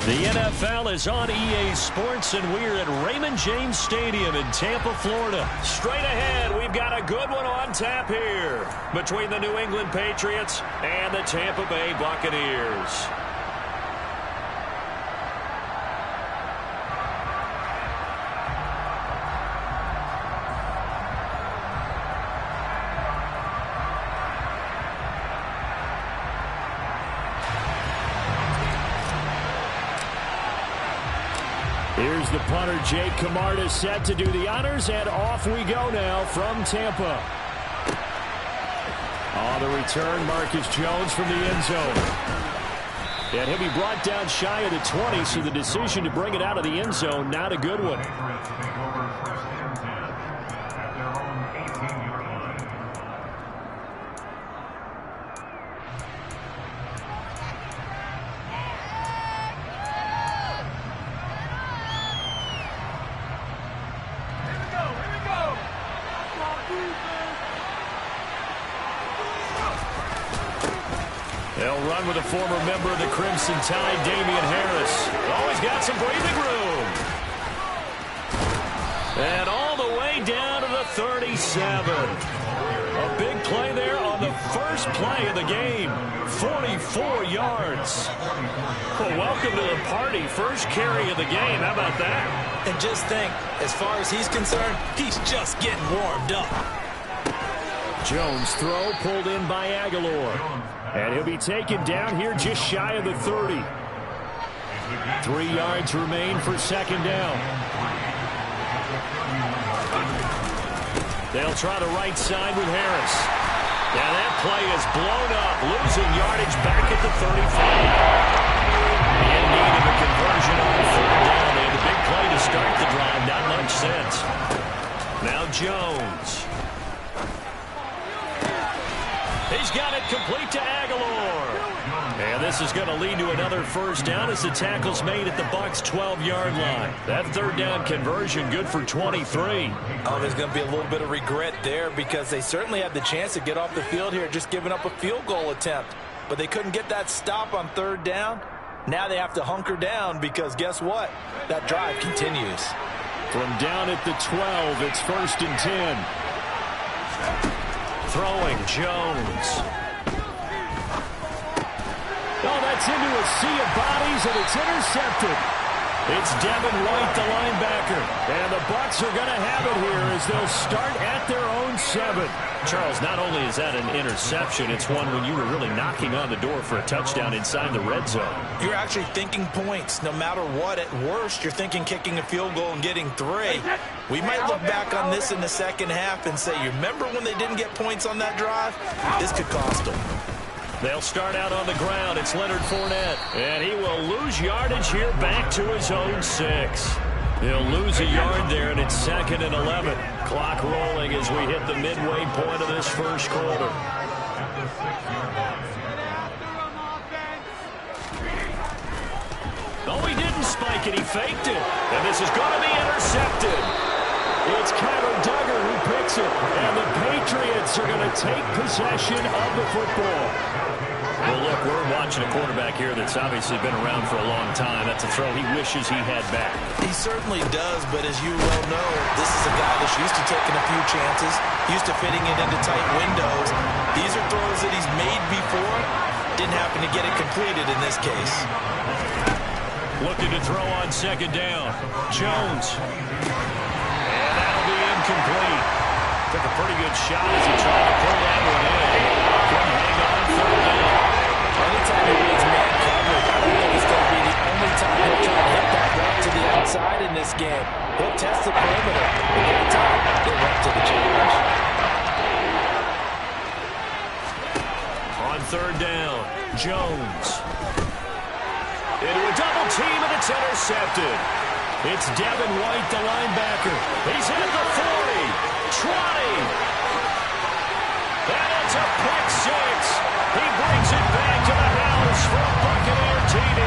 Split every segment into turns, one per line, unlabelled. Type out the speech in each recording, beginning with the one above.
The NFL is on EA Sports, and we're at Raymond James Stadium in Tampa, Florida. Straight ahead, we've got a good one on tap here between the New England Patriots and the Tampa Bay Buccaneers. Here's the punter, Jake Camarda, set to do the honors, and off we go now from Tampa. On the return, Marcus Jones from the end zone. And he'll be brought down shy of the 20, so the decision to bring it out of the end zone, not a good one. They'll run with a former member of the Crimson Tide, Damian Harris. Always got some breathing room. And all the way down to the 37. A big play there on the first play of the game. 44 yards. Well, welcome to the party. First carry of the game. How about that?
And just think, as far as he's concerned, he's just getting warmed up.
Jones' throw pulled in by Aguilar. And he'll be taken down here just shy of the 30. 3 yards remain for second down. They'll try the right side with Harris. Now that play is blown up, losing yardage back at the 35. In need of a conversion on third down. They had a big play to start the drive, not much sense. Now Jones. He's got it complete to Aguilar. And this is going to lead to another first down as the tackle's made at the Bucs' 12-yard line. That third down conversion good for 23.
Oh, there's going to be a little bit of regret there because they certainly had the chance to get off the field here, just giving up a field goal attempt. But they couldn't get that stop on third down. Now they have to hunker down because guess what? That drive continues.
From down at the 12, it's 1st and 10. Throwing Jones. Oh, that's into a sea of bodies, and it's intercepted. It's Devin White, the linebacker. And the Bucs are going to have it here as they'll start at their own 7. Charles, not only is that an interception, it's one when you were really knocking on the door for a touchdown inside the red zone.
You're actually thinking points. No matter what, at worst, you're thinking kicking a field goal and getting 3. We might look back on this in the second half and say, you remember when they didn't get points on that drive? This could cost them.
They'll start out on the ground. It's Leonard Fournette. And he will lose yardage here back to his own 6. He'll lose a yard there, and it's 2nd and 11. Clock rolling as we hit the midway point of this first quarter. Oh, he didn't spike it. He faked it. And this is going to be intercepted. It's Kyler Duggar who picks it. And the Patriots are going to take possession of the football. Well, look, we're watching a quarterback here that's obviously been around for a long time. That's a throw he wishes he had back.
He certainly does, but as you well know, this is a guy that's used to taking a few chances, used to fitting it into tight windows. These are throws that he's made before. Didn't happen to get it completed in this case.
Looking to throw on second down. Jones. And that'll be incomplete. Took a pretty good shot as he tried to pull that one in. Couldn't hang on third down.
Anytime he reads man coverage, I don't think it's going to be the only time he'll try to hit that route to the outside in this game. He'll test the perimeter. But every time, he'll run to the challenge.
On third down, Jones. Into a double team, and it's intercepted. It's Devin White, the linebacker. He's at the 40, 20. And it's a pick 6. He brings it back to the house for a Buccaneer TD.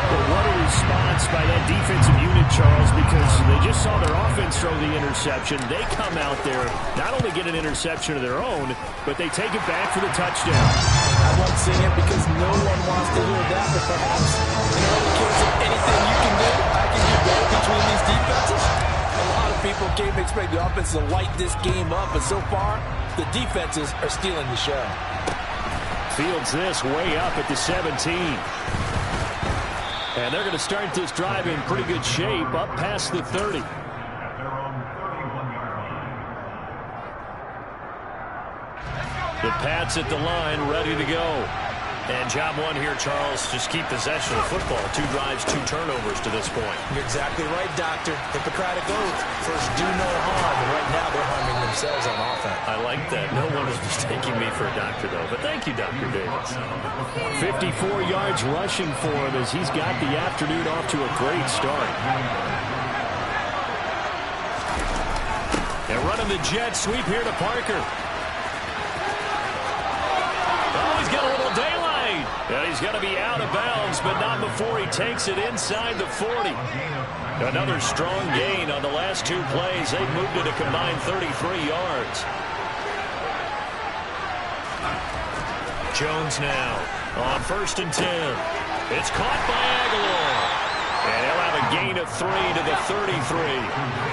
Well, what a response by that defensive unit, Charles, because they just saw their offense throw the interception. They come out there, not only get an interception of their own, but they take it back for the touchdown.
I won't sing it because no one wants to hear that, but perhaps in early case of anything you can do, I can do better between these defenses. A lot of people came to expect the offense to light this game up, but so far, the defenses are stealing the show.
Fields this way up at the 17. And they're going to start this drive in pretty good shape, up past the 30. The Pats at the line, ready to go.
And job one here, Charles, just keep possession of the football. 2 drives, 2 turnovers to this point.
You're exactly right, Doctor. Hippocratic oath. First, do no harm. And right now, they're harming themselves on offense.
I like that. No one is mistaking me for a doctor, though. But thank you, Dr. Davis.
54 yards rushing for him as he's got the afternoon off to a great start. They're running the jet sweep here to Parker. Oh, he's got a little daylight. And he's going to be out of bounds, but not before he takes it inside the 40. Another strong gain on the last 2 plays. They've moved it a combined 33 yards. Jones now on 1st and 10. It's caught by Aguilar. And he'll have a gain of 3 to the 33.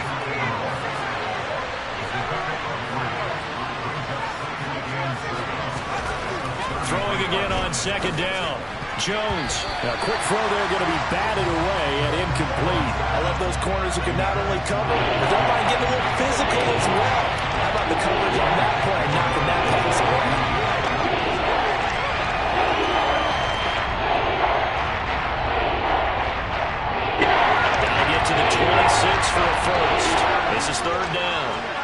Throwing again on 2nd down. Jones. A quick throw there going to be batted away and incomplete.
I love those corners who can not only cover, but don't mind getting a little physical as well. How about the coverage on that play, knocking that pass away?
Got to get to the 26 for a first. This is 3rd down.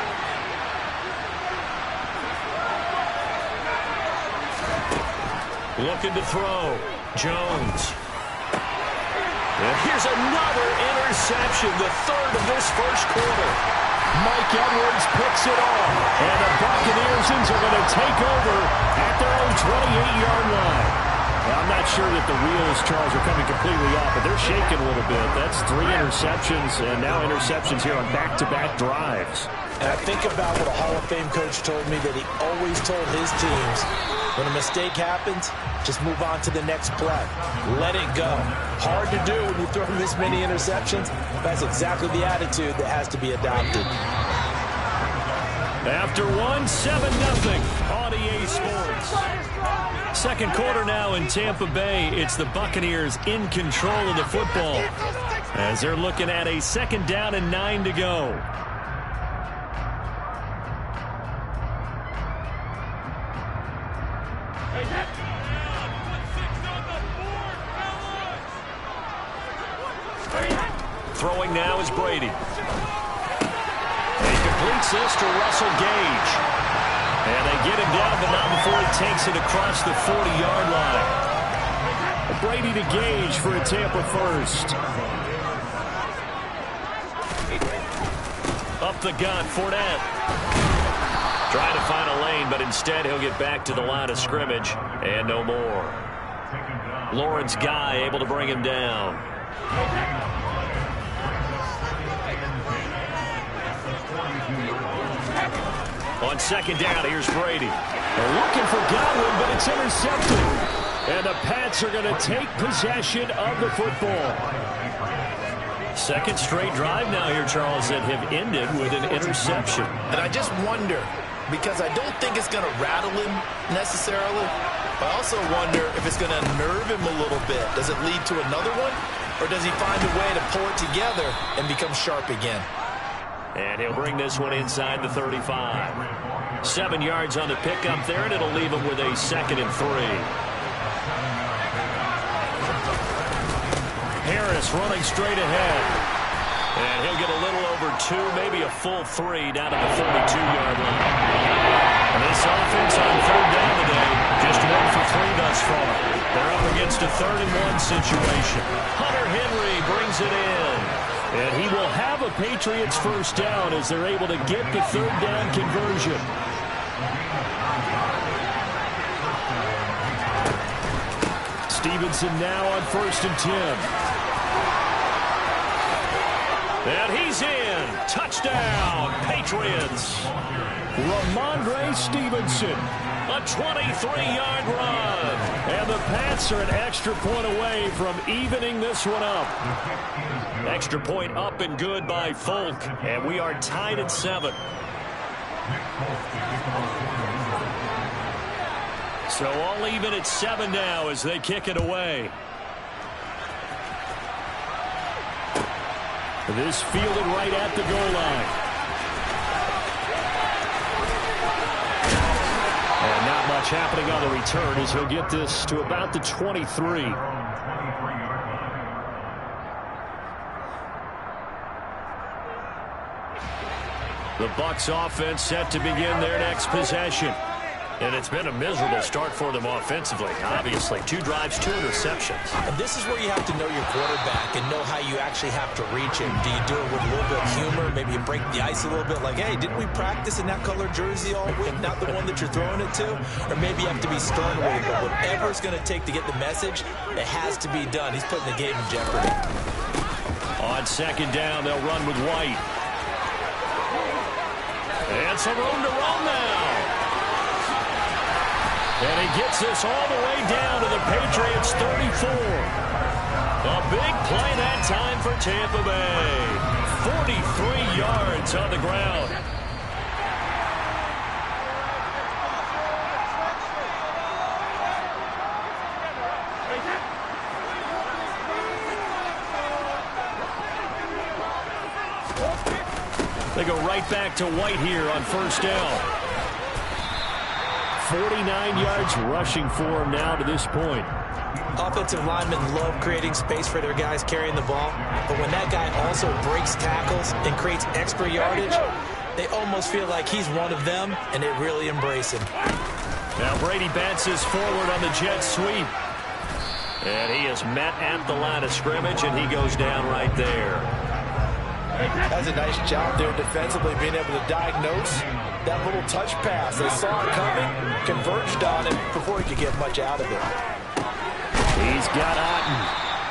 Looking to throw. Jones. And here's another interception, the 3rd of this first quarter. Mike Edwards picks it off. And the Buccaneers are going to take over at their own 28-yard line. Now, I'm not sure that the wheels, Charles, are coming completely off, but they're shaking a little bit. That's 3 interceptions, and now interceptions here on back-to-back drives.
And I think about what a Hall of Fame coach told me that he always told his teams, when a mistake happens, just move on to the next play. Let it go. Hard to do when you throw this many interceptions. That's exactly the attitude that has to be adopted.
After 1, 7-0 on EA Sports. Second quarter now in Tampa Bay. It's the Buccaneers in control of the football as they're looking at a 2nd down and 9 to go. Throwing now is Brady. He completes this to Russell Gage. And they get him down, but not before he takes it across the 40-yard line. Brady to Gage for a Tampa first. Up the gut, Fournette. Trying to find a lane, but instead he'll get back to the line of scrimmage. And no more. Lawrence Guy able to bring him down. On 2nd down, here's Brady. They're looking for Godwin, but it's intercepted. And the Pats are going to take possession of the football. 2nd straight drive now here, Charles, that have ended with an interception.
And I just wonder, because I don't think it's going to rattle him necessarily, but I also wonder if it's going to nerve him a little bit. Does it lead to another one? Or does he find a way to pull it together and become sharp again?
And he'll bring this one inside the 35. 7 yards on the pickup there, and it'll leave him with a 2nd and 3. Harris running straight ahead. And he'll get a little over 2, maybe a full 3 down to the 32-yard line. And this offense on 3rd down today, just 1 for 3 thus far. They're up against a 3rd and 1 situation. Hunter Henry brings it in. And he will have a Patriots first down as they're able to get the 3rd down conversion. Stevenson now on 1st and 10. And he's in. Touchdown, Patriots. Ramondre Stevenson, a 23-yard run. And the Pats are an extra point away from evening this one up. Extra point up and good by Folk. And we are tied at 7. So all even at 7 now as they kick it away. This fielded right at the goal line. And not much happening on the return as he'll get this to about the 23. The Bucs offense set to begin their next possession. And it's been a miserable start for them offensively. Obviously, 2 drives, 2 interceptions.
And this is where you have to know your quarterback and know how you actually have to reach him. Do you do it with a little bit of humor? Maybe you break the ice a little bit like, hey, didn't we practice in that color jersey all week? Not the one that you're throwing it to? Or maybe you have to be stern with it. But whatever it's going to take to get the message, it has to be done. He's putting the game in jeopardy.
On second down, they'll run with White. And some room to run now. And he gets this all the way down to the Patriots' 34. A big play that time for Tampa Bay. 43 yards on the ground. They go right back to White here on first down. 49 yards rushing for him now to this point.
Offensive linemen love creating space for their guys carrying the ball, but when that guy also breaks tackles and creates extra yardage, they almost feel like he's one of them, and they really embrace him.
Now Brady bounces forward on the jet sweep. And he is met at the line of scrimmage, and he goes down right there.
That's a nice job there defensively, being able to diagnose that little touch pass. They saw it coming, converged on it before he could get much out of it.
He's got Otten.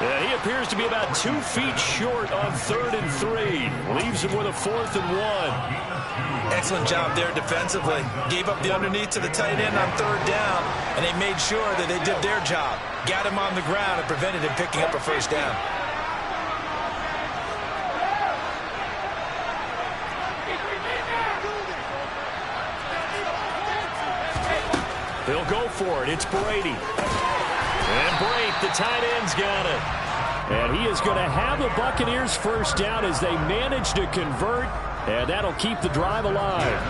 And he appears to be about 2 feet short on 3rd and 3. Leaves him with a 4th and 1.
Excellent job there defensively. Gave up the underneath to the tight end on 3rd down, and they made sure that they did their job. Got him on the ground and prevented him picking up a first down.
They'll go for it. It's Brady. And Brady, the tight end's got it. And he is going to have the Buccaneers first down as they manage to convert. And that'll keep the drive alive.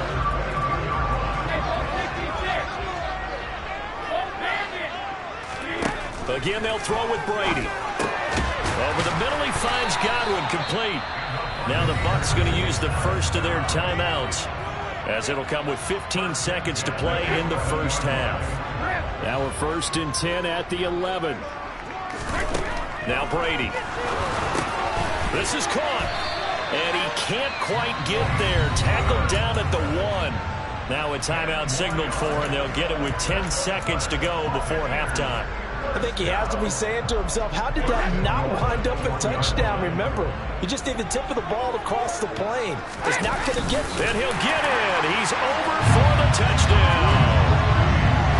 Again, they'll throw with Brady. Over the middle, he finds Godwin complete. Now the Bucs going to use the first of their timeouts, as it'll come with 15 seconds to play in the first half. Now a 1st and 10 at the 11. Now Brady. This is caught. And he can't quite get there. Tackled down at the 1. Now a timeout signaled for, and they'll get it with 10 seconds to go before halftime.
I think he has to be saying to himself, how did that not wind up a touchdown? Remember, he just did the tip of the ball across the plane. It's not going to get there.
And he'll get in. He's over for the touchdown.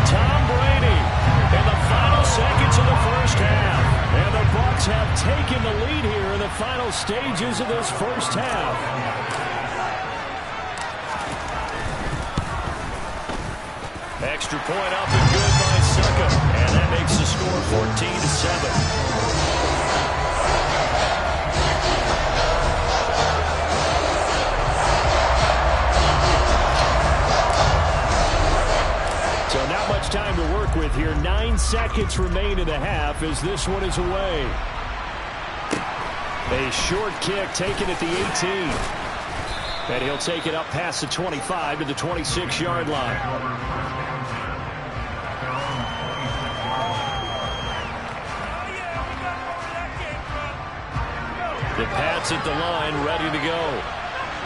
Tom Brady in the final seconds of the first half. And the Bucs have taken the lead here in the final stages of this first half. Extra point up and good by Succa. And that makes the score 14-7. So not much time to work with here. 9 seconds remain in the half as this one is away. A short kick taken at the 18. And he'll take it up past the 25 to the 26-yard line. The Pats at the line, ready to go.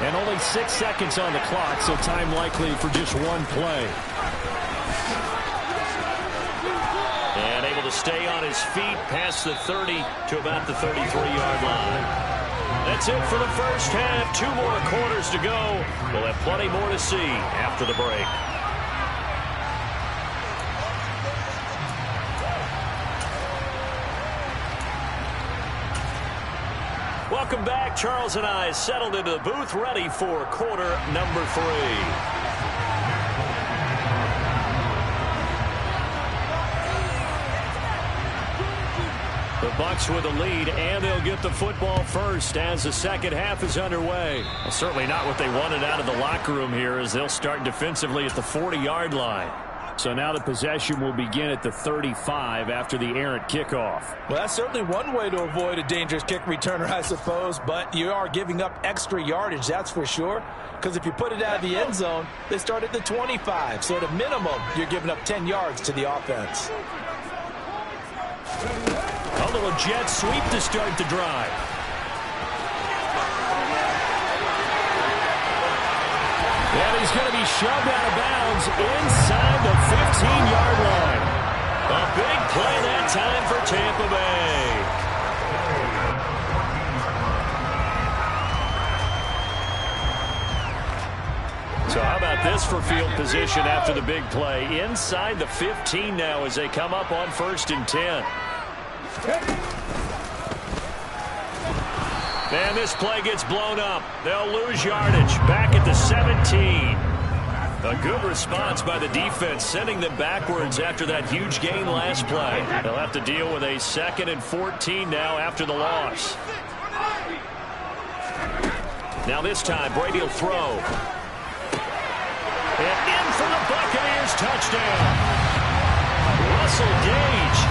And only 6 seconds on the clock, so time likely for just one play. And able to stay on his feet past the 30 to about the 33-yard line. That's it for the first half. 2 more quarters to go. We'll have plenty more to see after the break. Welcome back. Charles and I settled into the booth, ready for quarter number 3. The Bucs with a lead, and they'll get the football first as the second half is underway. Well, certainly not what they wanted out of the locker room here, as they'll start defensively at the 40-yard line. So now the possession will begin at the 35 after the errant kickoff.
Well, that's certainly one way to avoid a dangerous kick returner, I suppose, but you are giving up extra yardage, that's for sure. Because if you put it out of the end zone, they start at the 25. So at a minimum, you're giving up 10 yards to the offense.
A little jet sweep to start the drive. And he's going to be shoved out of bounds inside the 15-yard line. A big play that time for Tampa Bay. So how about this for field position after the big play? Inside the 15 now as they come up on 1st and 10. And this play gets blown up. They'll lose yardage. Back at the 17. A good response by the defense, sending them backwards after that huge gain last play. They'll have to deal with a 2nd and 14 now after the loss. Now this time, Brady will throw. And in for the Buccaneers touchdown. Russell Gage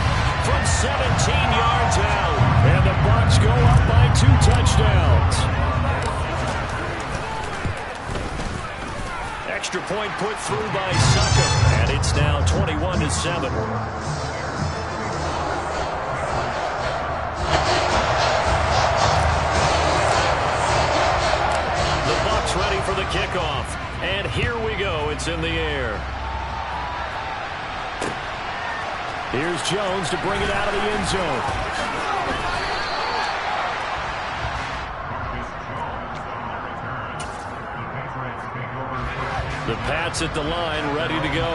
from 17 yards out. And the Bucs go up by 2 touchdowns. Extra point put through by Suckup. And it's now 21-7. The Bucs ready for the kickoff. And here we go. It's in the air. Here's Jones to bring it out of the end zone. The Pats at the line, ready to go.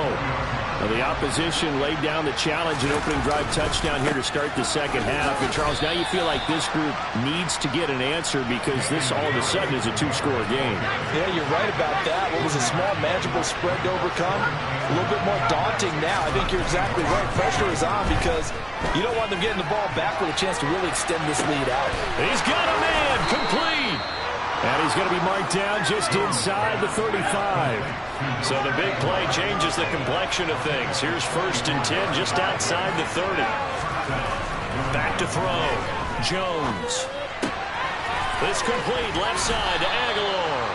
Well, the opposition laid down the challenge, an opening drive touchdown here to start the second half. And, Charles, now you feel like this group needs to get an answer because this all of a sudden is a 2-score game.
Yeah, you're right about that. What was a small, manageable spread to overcome? A little bit more daunting now. I think you're exactly right. Pressure is on because you don't want them getting the ball back with a chance to really extend this lead out.
He's got a man, complete. And he's going to be marked down just inside the 35. So the big play changes the complexion of things. Here's 1st and 10 just outside the 30. Back to throw. Jones. This complete left side to Aguilar.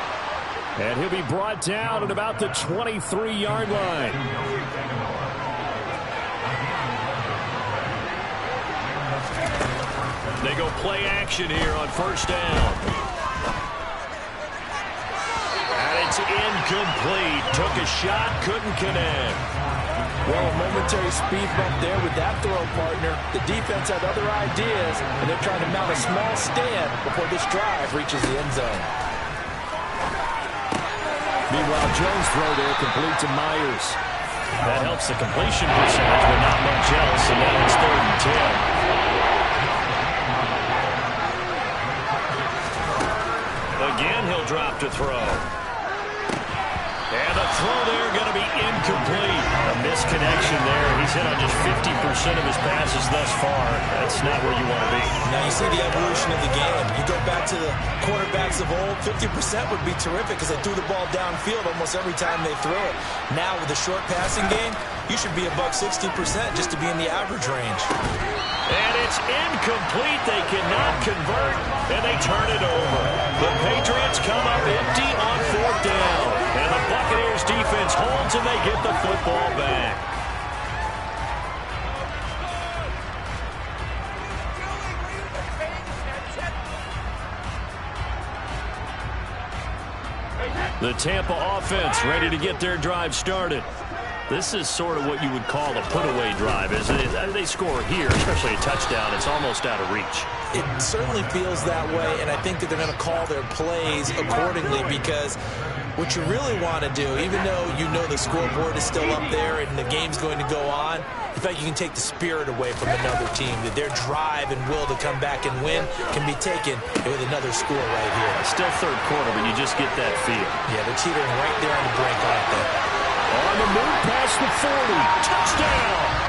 And he'll be brought down at about the 23-yard line. They go play action here on 1st down. It's incomplete. Took a shot, couldn't connect.
Well, a momentary speed bump there with that throw, partner. The defense had other ideas, and they're trying to mount a small stand before this drive reaches the end zone.
Meanwhile, Jones' throw there complete to Myers. That helps the completion percentage, but not much else, and now it's 3rd and 10. Again, he'll drop to throw. And the throw there going to be incomplete. A misconnection there. He's hit on just 50% of his passes thus far. That's not where you want to be.
Now you see the evolution of the game. You go back to the quarterbacks of old, 50% would be terrific because they threw the ball downfield almost every time they throw it. Now with the short passing game, you should be above 60% just to be in the average range.
And it's incomplete. They cannot convert, and they turn it over. The Patriots come up empty on 4th down. And the Buccaneers defense holds, and they get the football back. The Tampa offense ready to get their drive started.
This is sort of what you would call a put-away drive. As they score here, especially a touchdown, it's almost out of reach.
It certainly feels that way, and I think that they're going to call their plays accordingly, because what you really want to do, even though you know the scoreboard is still up there and the game's going to go on, in fact, you can take the spirit away from another team, that their drive and will to come back and win can be taken with another score right here.
Still third quarter, but you just get that feel.
Yeah, they're teetering right there on the brink, aren't they?
On the move past the 40. Touchdown!